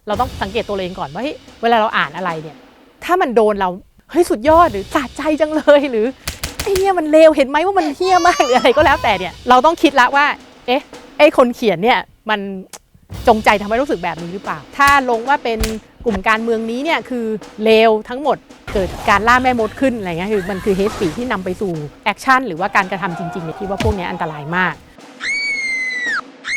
เราต้องสังเกตตัวเองก่อนว่าเวลาเราอ่านอะไรเนี่ยถ้ามันโดนเราเฮ้ยสุดยอดหรือสะใจจังเลยหรือไอ้เนี่ยมันเลวเห็นไหมว่ามันเหี้ยมากหรืออะไรก็แล้วแต่เนี่ยเราต้องคิดละว่าไอ้คนเขียนเนี่ยมันจงใจทำให้รู้สึกแบบนี้หรือเปล่าถ้าลงว่าเป็นกลุ่มการเมืองนี้เนี่ยคือเลวทั้งหมดเกิดการล่าแม่มดขึ้นอะไรเงี้ยคือมันคือเฮทสปีชที่นำไปสู่แอคชั่นหรือว่าการกระทำจริงๆเนี่ยคิดว่าพวกนี้อันตรายมาก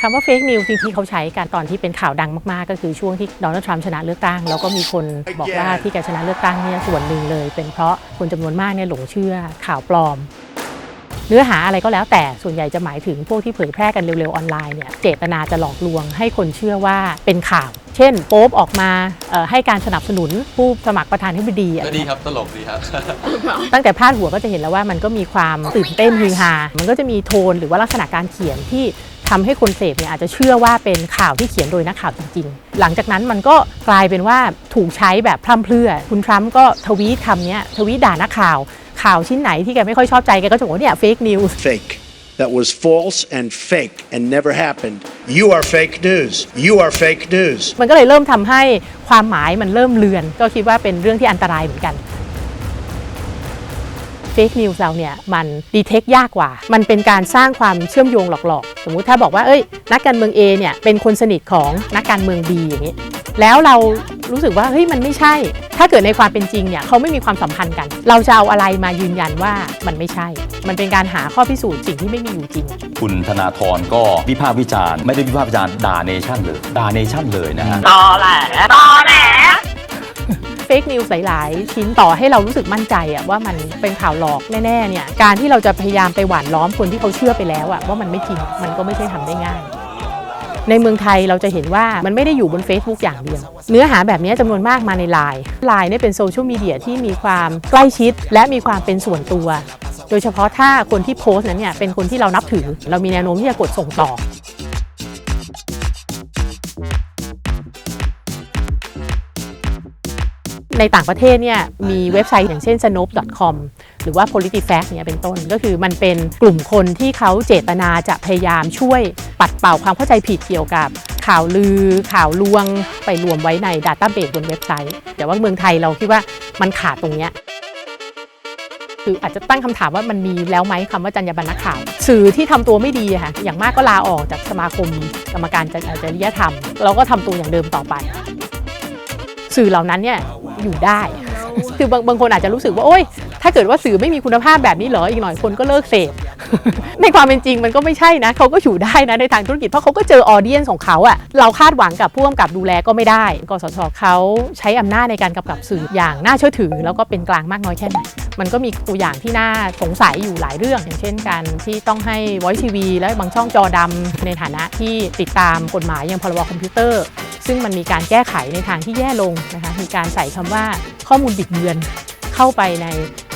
คำว่าเฟกนิวส์จริงๆเขาใช้กันตอนที่เป็นข่าวดังมากๆก็คือช่วงที่โดนัลด์ทรัมป์ชนะเลือกตั้งแล้วก็มีคนบอกว่าที่แกชนะเลือกตั้งเนี่ยส่วนหนึ่งเลยเป็นเพราะคนจำนวนมากเนี่ยหลงเชื่อข่าวปลอมเนื้อหาอะไรก็แล้วแต่ส่วนใหญ่จะหมายถึงพวกที่เผยแพร่กันเร็วๆออนไลน์เนี่ยเจตนาจะหลอกลวงให้คนเชื่อว่าเป็นข่าวเช่นโป๊ปออกมาให้การสนับสนุนผู้สมัครประธานาธิบดีก็ดีครับตลกดีครับ ตั้งแต่พาดหัวก็จะเห็นแล้วว่ามันก็มีความตื่นเต้นฮือฮามันก็จะมีโทนหรือว่าลักษณะการเขียนที่ทำให้คนเสพเนี่ยอาจจะเชื่อว่าเป็นข่าวที่เขียนโดยนักข่าวจริงๆหลังจากนั้นมันก็กลายเป็นว่าถูกใช้แบบพร่ำเพรื่อคุณทรัมป์ก็ทวีตคำนี้ทวีตด่านักข่าวชิ้นไหนที่แกไม่ค่อยชอบใจแกก็จะบอกว่าเนี่ยเฟกนิวส์ Fake that was false and fake and never happened you are fake news you are fake news มันก็เลยเริ่มทำให้ความหมายมันเริ่มเลือนก็คิดว่าเป็นเรื่องที่อันตรายเหมือนกันเฟกนิวส์เราเนี่ยมันดีเทคยากกว่ามันเป็นการสร้างความเชื่อมโยงหลอกๆสมมุติถ้าบอกว่านักการเมือง A เนี่ยเป็นคนสนิทของนักการเมือง B อย่างนี้แล้วเรารู้สึกว่าเฮ้ยมันไม่ใช่ถ้าเกิดในความเป็นจริงเนี่ยเขาไม่มีความสัมพันธ์กันเราจะเอาอะไรมายืนยันว่ามันไม่ใช่มันเป็นการหาข้อพิสูจน์สิ่งที่ไม่มีอยู่จริงคุณธนาธรก็วิพากษ์วิจารณ์ไม่ได้วิพากษ์วิจารณ์ด่าเนชั่นเลยด่าเนชั่นเลยนะฮะตอแหลเฟกนิวส์หลายๆชิ้นต่อให้เรารู้สึกมั่นใจว่ามันเป็นข่าวหลอกแน่ๆเนี่ยการที่เราจะพยายามไปหว่านล้อมคนที่เขาเชื่อไปแล้วว่ามันไม่จริงมันก็ไม่ใช่ทำได้ง่ายในเมืองไทยเราจะเห็นว่ามันไม่ได้อยู่บน Facebook อย่างเดียวเนื้อหาแบบนี้จำนวนมากมาใน LINE เนี่ยเป็นโซเชียลมีเดียที่มีความใกล้ชิดและมีความเป็นส่วนตัวโดยเฉพาะถ้าคนที่โพสต์นั้นเนี่ยเป็นคนที่เรานับถือเรามีแนวโน้มที่จะกดส่งต่อในต่างประเทศเนี่ยมีเว็บไซต์อย่างเช่น snopes.com หรือว่า PolitiFact เนี่ยเป็นต้นก็คือมันเป็นกลุ่มคนที่เขาเจตนาจะพยายามช่วยปัดเป่าความเข้าใจผิดเกี่ยวกับข่าวลือข่าวลวงไปรวมไว้ใน Database บนเว็บไซต์แต่ว่าเมืองไทยเราคิดว่ามันขาดตรงนี้คืออาจจะตั้งคำถามว่ามันมีแล้วไหมคำว่าจรรยาบรรณนักข่าวสื่อที่ทำตัวไม่ดีค่ะอย่างมากก็ลาออกจากสมาคมกรรมการจริยธรรมแล้วก็ทำตัวอย่างเดิมต่อไปสื่อเหล่านั้นเนี่ยอยู่ได้คือบางคนอาจจะรู้สึกว่าโอ๊ยถ้าเกิดว่าสื่อไม่มีคุณภาพแบบนี้เหรออีกหน่อยคนก็เลิกเสพ ในความเป็นจริงมันก็ไม่ใช่นะเขาก็อยู่ได้นะในทางธุรกิจเพราะเขาก็เจอออเดียนของเขาอะเราคาดหวังกับผู้กำกับดูแลก็ไม่ได้กสชเขาใช้อำนาจในการกำกับสื่ออย่างน่าเชื่อถือแล้วก็เป็นกลางมากน้อยแค่ไหนมันก็มีตัวอย่างที่น่าสงสัยอยู่หลายเรื่องอย่างเช่นการที่ต้องให้ Voice TV และบางช่องจอดำในฐานะที่ติดตามกฎหมายอย่างพรบคอมพิวเตอร์ซึ่งมันมีการแก้ไขในทางที่แย่ลงนะคะมีการใส่คำว่าข้อมูลบิดเบือนเข้าไปใน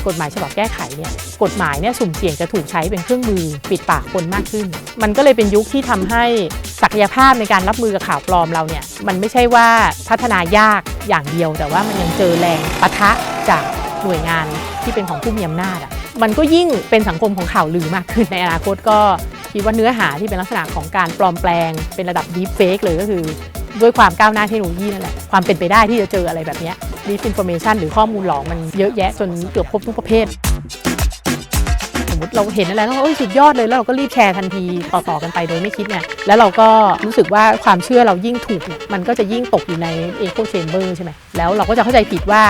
กฎหมายฉบับแก้ไขเนี่ยกฎหมายเนี่ยสุ่มเสี่ยงจะถูกใช้เป็นเครื่องมือปิดปากคนมากขึ้นมันก็เลยเป็นยุคที่ทำให้ศักยภาพในการรับมือกับข่าวปลอมเราเนี่ยมันไม่ใช่ว่าพัฒนายากอย่างเดียวแต่ว่ามันยังเจอแรงปะทะจากหน่วยงานที่เป็นของผู้มีอำนาจมันก็ยิ่งเป็นสังคมของข่าวลือมากขึ้นในอนาคตก็คิดว่าเนื้อหาที่เป็นลักษณะของการปลอมแปลงเป็นระดับ deep fake เลยก็คือด้วยความก้าวหน้าเทคโนโลยีนั่นแหละความเป็นไปได้ที่จะเจออะไรแบบนี้ disinformation หรือข้อมูลหลอกมันเยอะแยะจนเกือบครบทุกประเภทสมมติเราเห็นอะไรแล้วสุดยอดเลยแล้วเราก็รีบแชร์ทันทีต่อๆกันไปโดยไม่คิดเนี่ยแล้วเราก็รู้สึกว่าความเชื่อเรายิ่งถูกเนี่ยมันก็จะยิ่งตกอยู่ใน echo chamber ใช่ไหมแล้วเราก็จะเข้าใจผิดว่า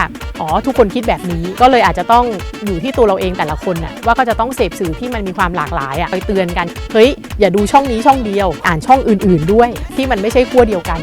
ทุกคนคิดแบบนี้ก็เลยอาจจะต้องอยู่ที่ตัวเราเองแต่ละคนน่ะว่าก็จะต้องเสพสื่อที่มันมีความหลากหลายไปเตือนกันเฮ้ยอย่าดูช่องนี้ช่องเดียวอ่านช่องอื่นๆด้วยที่มันไม่ใช่ขั้วเดียวกัน